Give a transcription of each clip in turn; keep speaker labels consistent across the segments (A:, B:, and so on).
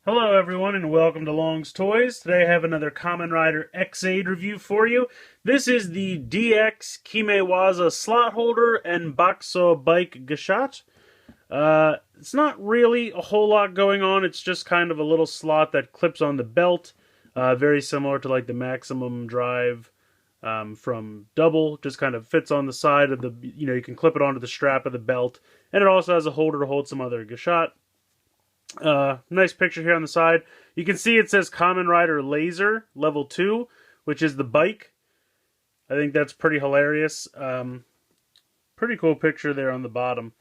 A: Hello everyone and welcome to Long's Toys. Today I have another Kamen Rider X-Aid review for you. This is the DX Kimewaza slot holder and Boxshot bike Gashat. It's not really a whole lot going on, it's just kind of a little slot that clips on the belt. Very similar to like the Maximum Drive from Double, just kind of fits on the side of the, you can clip it onto the strap of the belt. And it also has a holder to hold some other Gashat. Nice picture here on the side. You can see it says Kamen Rider Laser Level 2, which is the bike. I think that's pretty hilarious. Pretty cool picture there on the bottom.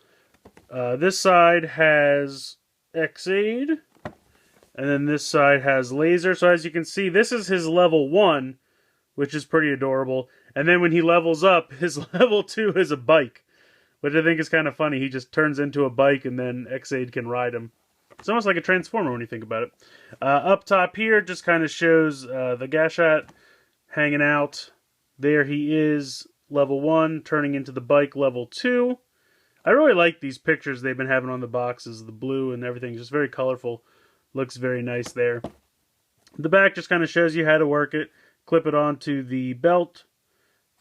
A: This side has X-Aid, and then this side has Laser. So as you can see, this is his Level 1, which is pretty adorable. And then when he levels up, his Level 2 is a bike, which I think is kind of funny. He just turns into a bike, and then X-Aid can ride him. It's almost like a Transformer when you think about it. Up top here just kind of shows the Gashat hanging out. There he is, level 1, turning into the bike level 2. I really like these pictures they've been having on the boxes. The blue and everything, just very colorful. Looks very nice there. The back just kind of shows you how to work it. Clip it onto the belt.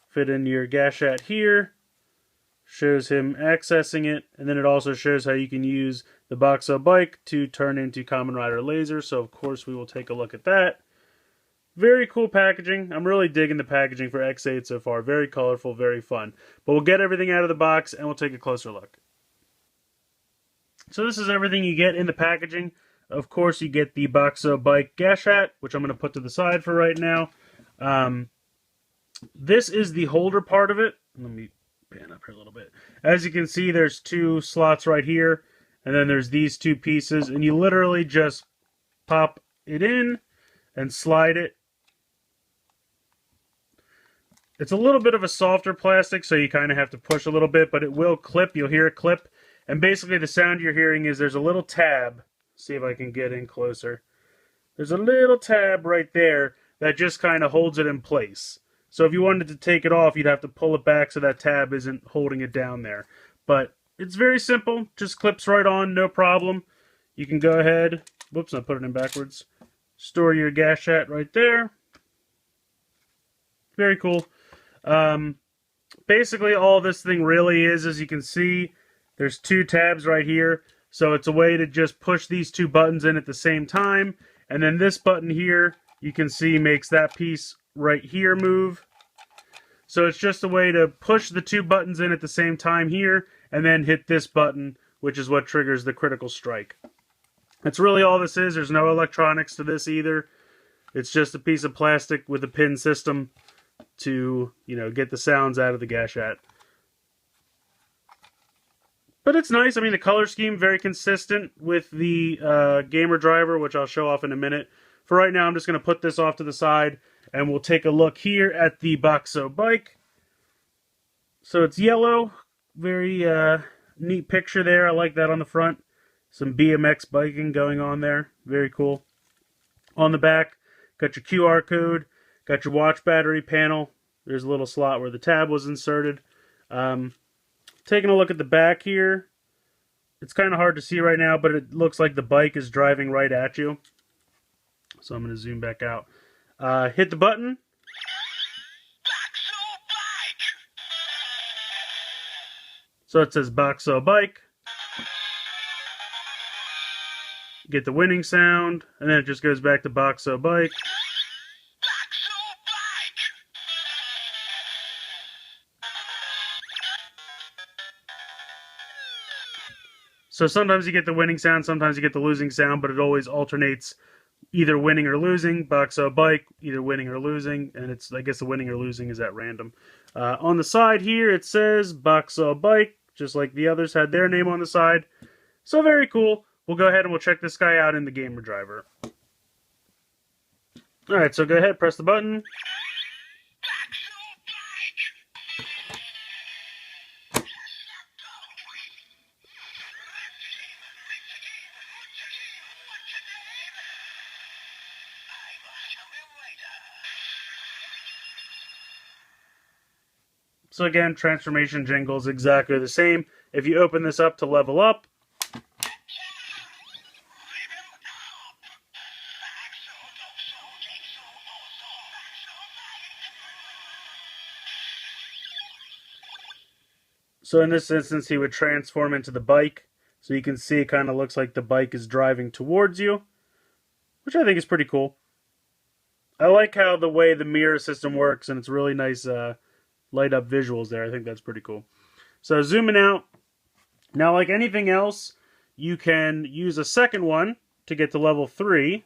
A: Fit in your Gashat here. Shows him accessing it, and then it also shows how you can use the Boxshot bike to turn into Kamen Rider Laser, so of course we will take a look at that. Very cool packaging. I'm really digging the packaging for X-Aid so far. Very colorful, very fun. But we'll get everything out of the box and we'll take a closer look. So this is everything you get in the packaging. Of course you get the Boxshot bike Gashat, which I'm going to put to the side for right now. This is the holder part of it. Let me pan up here a little bit. As you can see, there's two slots right here, and then there's these two pieces, and you literally just pop it in and slide it. It's a little bit of a softer plastic, so you kind of have to push a little bit, but it will clip. You'll hear it clip, and basically the sound you're hearing is there's a little tab. See if I can get in closer. There's a little tab right there that just kind of holds it in place. So if you wanted to take it off, you'd have to pull it back so that tab isn't holding it down there. But it's very simple. Just clips right on, no problem. You can go ahead. Whoops, I put it in backwards. Store your Gashat right there. Very cool. Basically, all this thing really is, as you can see, there's two tabs right here. So it's a way to just push these two buttons in at the same time. And then this button here, you can see, makes that piece right here move. So it's just a way to push the two buttons in at the same time here, and then hit this button, which is what triggers the critical strike. That's really all this is. There's no electronics to this either. It's just a piece of plastic with a pin system to, get the sounds out of the Gashat. But it's nice. I mean, the color scheme, very consistent with the gamer driver, which I'll show off in a minute. For right now, I'm just going to put this off to the side, and we'll take a look here at the Boxshot bike. So it's yellow. Very neat picture there. I like that on the front. Some BMX biking going on there. Very cool. On the back, got your QR code. Got your watch battery panel. There's a little slot where the tab was inserted. Taking a look at the back here. It's kind of hard to see right now, but it looks like the bike is driving right at you. So I'm going to zoom back out. Hit the button. So it says Boxshot bike. Get the winning sound, and then it just goes back to Boxshot bike. So sometimes you get the winning sound, sometimes you get the losing sound, but it always alternates either winning or losing. Boxshot bike, either winning or losing, and I guess the winning or losing is at random. On the side here, it says Boxshot bike, just like the others had their name on the side. So very cool. We'll go ahead and we'll check this guy out in the gamer driver. Alright, so go ahead, press the button. So again, transformation jingle is exactly the same. If you open this up to level up, So in this instance, he would transform into the bike. So you can see it kind of looks like the bike is driving towards you, which I think is pretty cool. I like how the way the mirror system works, and it's really nice light up visuals there. I think that's pretty cool. So zooming out. Now, like anything else, you can use a second one to get to level 3.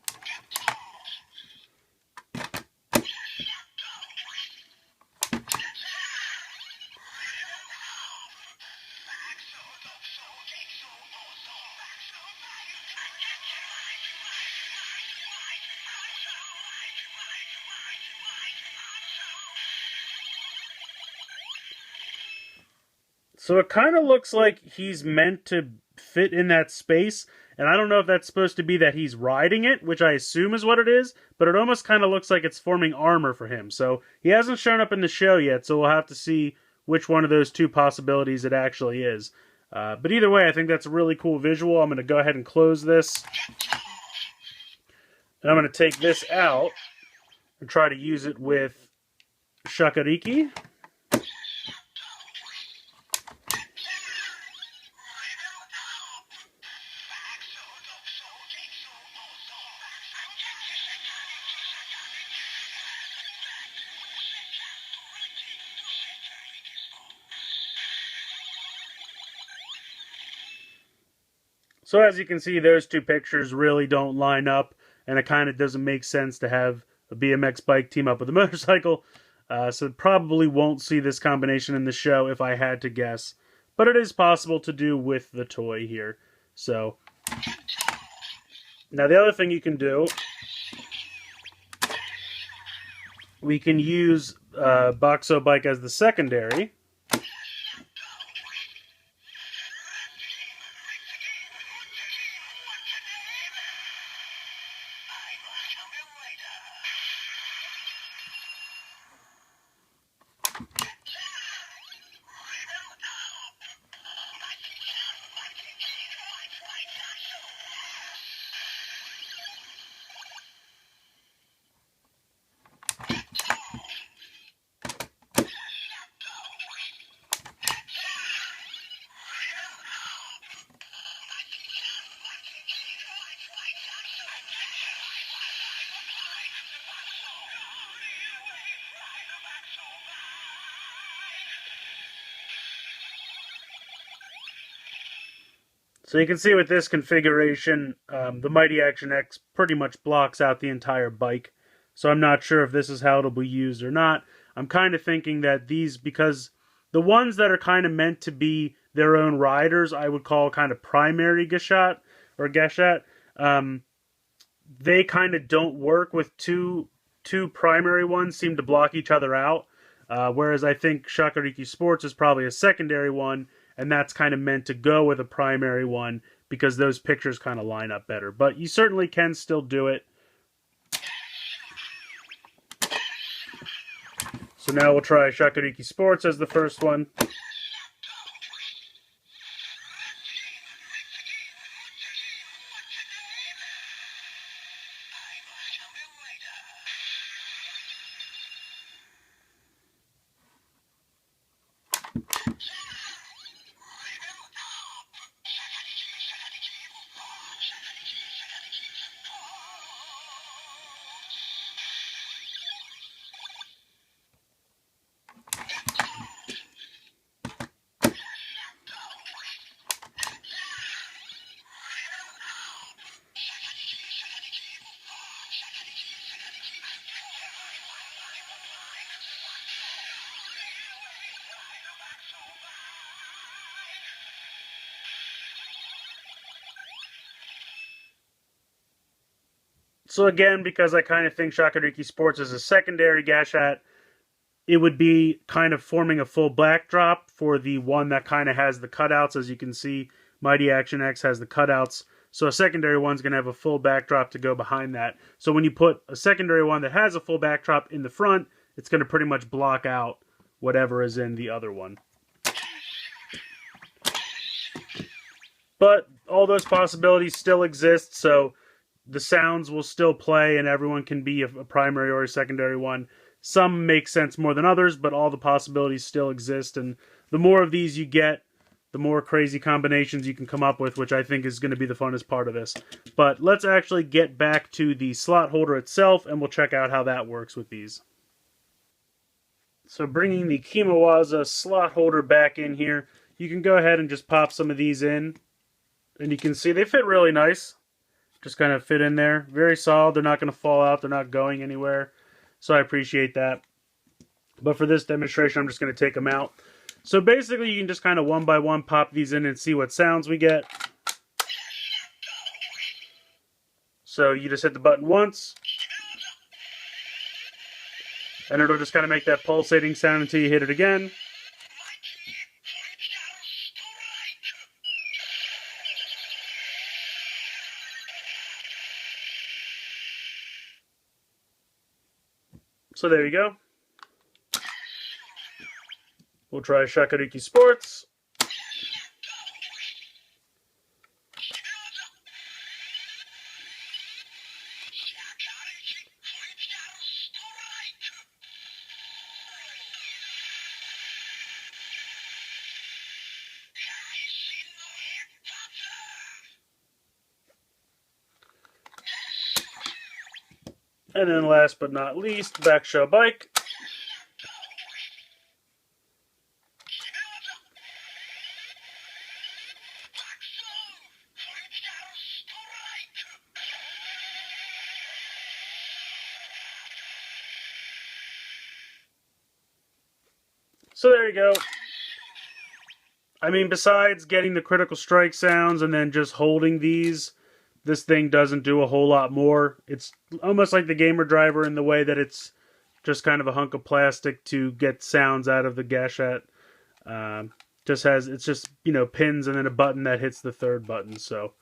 A: So it kind of looks like he's meant to fit in that space. And I don't know if that's supposed to be that he's riding it, which I assume is what it is, but it almost kind of looks like it's forming armor for him. So he hasn't shown up in the show yet, so we'll have to see which one of those two possibilities it actually is. But either way, I think that's a really cool visual. I'm going to go ahead and close this. And I'm going to take this out and try to use it with Shakariki. So as you can see, those two pictures really don't line up, and it kind of doesn't make sense to have a BMX bike team up with a motorcycle. So probably won't see this combination in the show if I had to guess. But it is possible to do with the toy here. So now the other thing you can do, we can use Boxshot bike as the secondary. So you can see with this configuration, the Mighty Action X pretty much blocks out the entire bike. So I'm not sure if this is how it'll be used or not. I'm kind of thinking that these, because the ones that are kind of meant to be their own riders, I would call kind of primary Gashat or Gashat. They kind of don't work with two primary ones, seem to block each other out. Whereas I think Shakariki Sports is probably a secondary one, and that's kind of meant to go with a primary one because those pictures kind of line up better. But you certainly can still do it. So now we'll try Shakariki Sports as the first one. So again, because I kind of think Shakariki Sports is a secondary Gashat, it would be kind of forming a full backdrop for the one that kind of has the cutouts. As you can see, Mighty Action X has the cutouts. So a secondary one's going to have a full backdrop to go behind that. So when you put a secondary one that has a full backdrop in the front, it's going to pretty much block out whatever is in the other one. But all those possibilities still exist, so the sounds will still play and everyone can be a primary or a secondary one. Some make sense more than others, but all the possibilities still exist, and the more of these you get, the more crazy combinations you can come up with, which I think is going to be the funnest part of this. But let's actually get back to the slot holder itself, and we'll check out how that works with these. So bringing the Kimewaza slot holder back in here, you can go ahead and just pop some of these in. And you can see they fit really nice. Just kind of fit in there. Very solid. They're not going to fall out. They're not going anywhere. So I appreciate that. But for this demonstration, I'm just going to take them out. So basically, you can just kind of one by one pop these in and see what sounds we get. So you just hit the button once. And it'll just kind of make that pulsating sound until you hit it again. So there you go. We'll try Shakariki Sports. And then last but not least, Boxshot Bike. So there you go. I mean, besides getting the critical strike sounds and then just holding these, this thing doesn't do a whole lot more. It's almost like the gamer driver in the way that it's just kind of a hunk of plastic to get sounds out of the Gashat. It's just, you know, pins and then a button that hits the third button. So,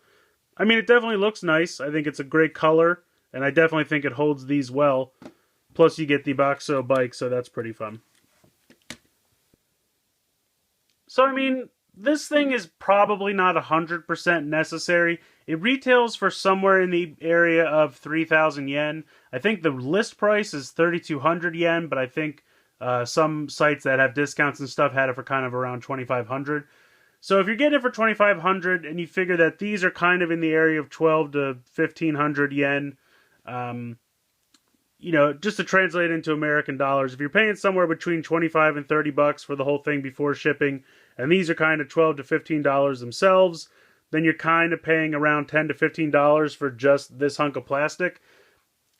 A: I mean, it definitely looks nice. I think it's a great color, and I definitely think it holds these well. Plus, you get the Boxshot bike, so that's pretty fun. So, I mean, this thing is probably not 100% necessary. It retails for somewhere in the area of 3,000 yen. I think the list price is 3,200 yen, but I think some sites that have discounts and stuff had it for kind of around 2,500. So if you're getting it for 2,500 and you figure that these are kind of in the area of 12 to 1,500 yen, you know, just to translate into American dollars, if you're paying somewhere between 25 and 30 bucks for the whole thing before shipping, and these are kind of 12 to $15 themselves, then you're kind of paying around $10 to $15 for just this hunk of plastic.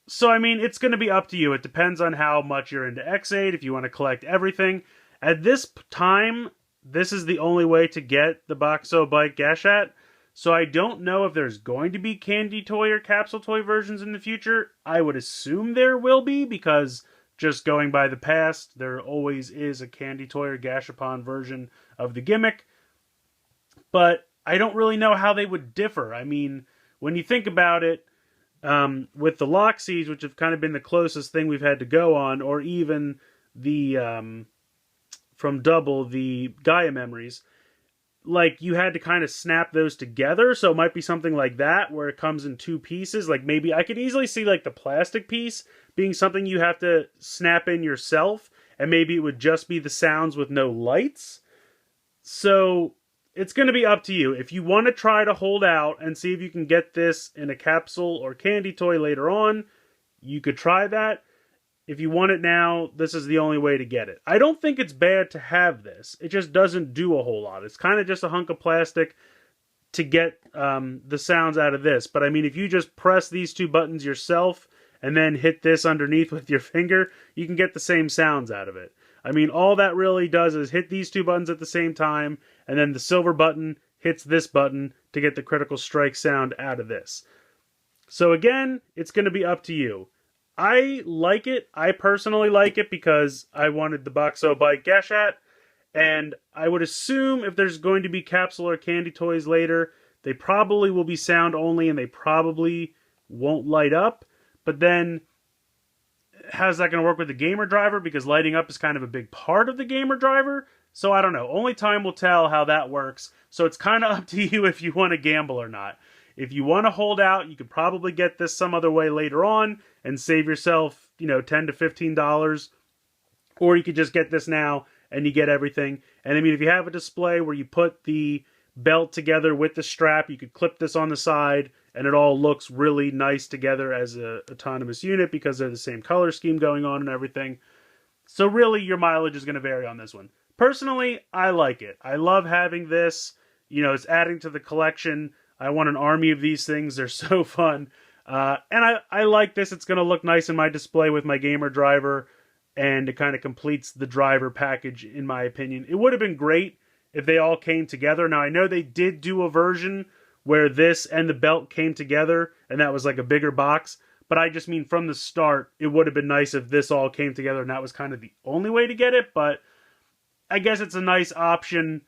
A: So, I mean, it's going to be up to you. It depends on how much you're into X8, if you want to collect everything. At this time, this is the only way to get the Boxshot Bike Gashat. So I don't know if there's going to be candy toy or capsule toy versions in the future. I would assume there will be, because just going by the past, there always is a candy toy or Gashapon version of the gimmick. But I don't really know how they would differ. I mean, when you think about it, with the Loxies, which have kind of been the closest thing we've had to go on, or even the, from Double, the Gaia Memories, like, you had to kind of snap those together, so it might be something like that, where it comes in two pieces. Like, maybe I could easily see, like, the plastic piece being something you have to snap in yourself, and maybe it would just be the sounds with no lights. So, it's going to be up to you. If you want to try to hold out and see if you can get this in a capsule or candy toy later on, you could try that. If you want it now, this is the only way to get it. I don't think it's bad to have this. It just doesn't do a whole lot. It's kind of just a hunk of plastic to get the sounds out of this. But I mean, if you just press these two buttons yourself and then hit this underneath with your finger, you can get the same sounds out of it. I mean, all that really does is hit these two buttons at the same time, and then the silver button hits this button to get the critical strike sound out of this. So again, it's going to be up to you. I like it. I personally like it because I wanted the Boxshot Bike Gashat, and I would assume if there's going to be capsule or candy toys later, they probably will be sound only and they probably won't light up. But then, how's that going to work with the gamer driver? Because lighting up is kind of a big part of the gamer driver. So I don't know. Only time will tell how that works. So it's kind of up to you if you want to gamble or not. If you want to hold out, you could probably get this some other way later on and save yourself $10 to $15. Or you could just get this now and you get everything. And I mean, if you have a display where you put the belt together with the strap, you could clip this on the side and it all looks really nice together as a autonomous unit because they're the same color scheme going on and everything. So really, your mileage is going to vary on this one. Personally, I like it. I love having this. It's adding to the collection. I want an army of these things. They're so fun. And I like this. It's going to look nice in my display with my gamer driver. And it kind of completes the driver package, in my opinion. It would have been great if they all came together. Now, I know they did do a version where this and the belt came together, and that was like a bigger box. But I just mean from the start, it would have been nice if this all came together, and that was kind of the only way to get it. But I guess it's a nice option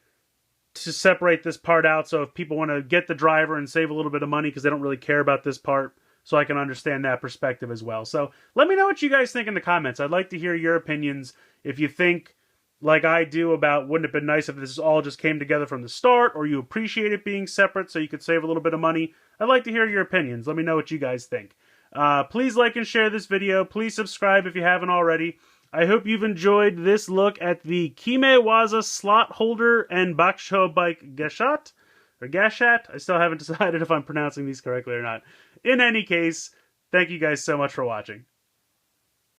A: to separate this part out. So if people want to get the driver and save a little bit of money because they don't really care about this part, so I can understand that perspective as well. So let me know what you guys think in the comments. I'd like to hear your opinions. If you think, like I do, about wouldn't it have been nice if this all just came together from the start, or you appreciate it being separate so you could save a little bit of money, I'd like to hear your opinions. Let me know what you guys think. Please like and share this video. Please subscribe if you haven't already. I hope you've enjoyed this look at the Kimewaza slot holder and Boxshot bike Gashat. Or Gashat. I still haven't decided if I'm pronouncing these correctly or not. In any case, thank you guys so much for watching.